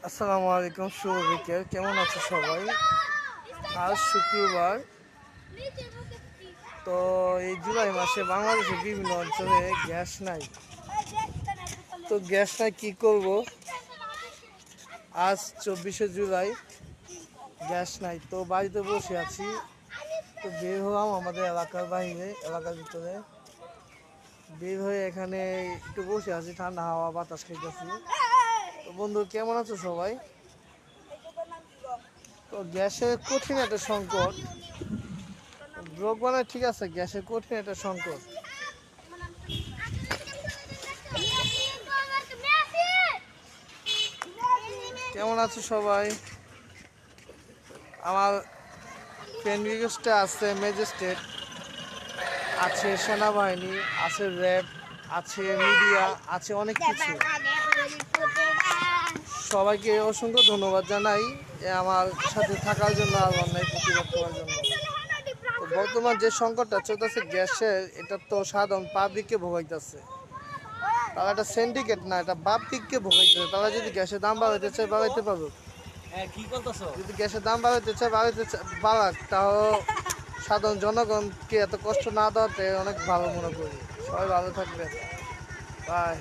আসসালামু আলাইকুম, শুভ বিকেল। কেমন আছো সবাই? আজ শুক্রবার। তো এই জুলাই মাসে বাংলাদেশের বিভিন্ন অঞ্চলে গ্যাস নাই। তো গ্যাস নাই কি করব? আজ 24শে জুলাই, গ্যাস নাই, তো বাড়িতে বসে আছি। তো বের হলাম আমাদের এলাকার বাইরে, এলাকার ভিতরে বের হয়ে এখানে একটু বসে আছি, ঠান্ডা হাওয়া বাতাস খাইতেছি। তো বন্ধু, কেমন আছো সবাই? তো গ্যাসের কঠিন একটা সংকট। ব্লগ বানায় ঠিক আছে, গ্যাসের কঠিন একটা সংকট। কেমন আছো সবাই? আমার ফ্রেন্ড রিকোয়েস্টে আছে ম্যাজিস্ট্রেট, আছে সেনাবাহিনী, আছে র্যাব, আছে মিডিয়া, আছে অনেক কিছু। সবাইকে অসংখ্য ধন্যবাদ জানাই আমার সাথে থাকার জন্য আর অন্যায় প্রতিবাদ করার জন্য। তো বর্তমান যে সংকটটা চলতেছে গ্যাসের, এটা তো সাধারণ পাবলিককে ভোগাইতেছে। তারা একটা সিন্ডিকেট না, এটা পাবলিককে ভোগাইতেছে। তারা যদি গ্যাসের দাম বাড়াইতে চায় বাড়াইতে পারুক। যদি গ্যাসের দাম বাড়াইতে চায় বাড়াক, তাও সাধারণ জনগণকে এত কষ্ট না দেওয়াতে অনেক ভালো মনে করি। সবাই ভালো থাকবেন। বাই।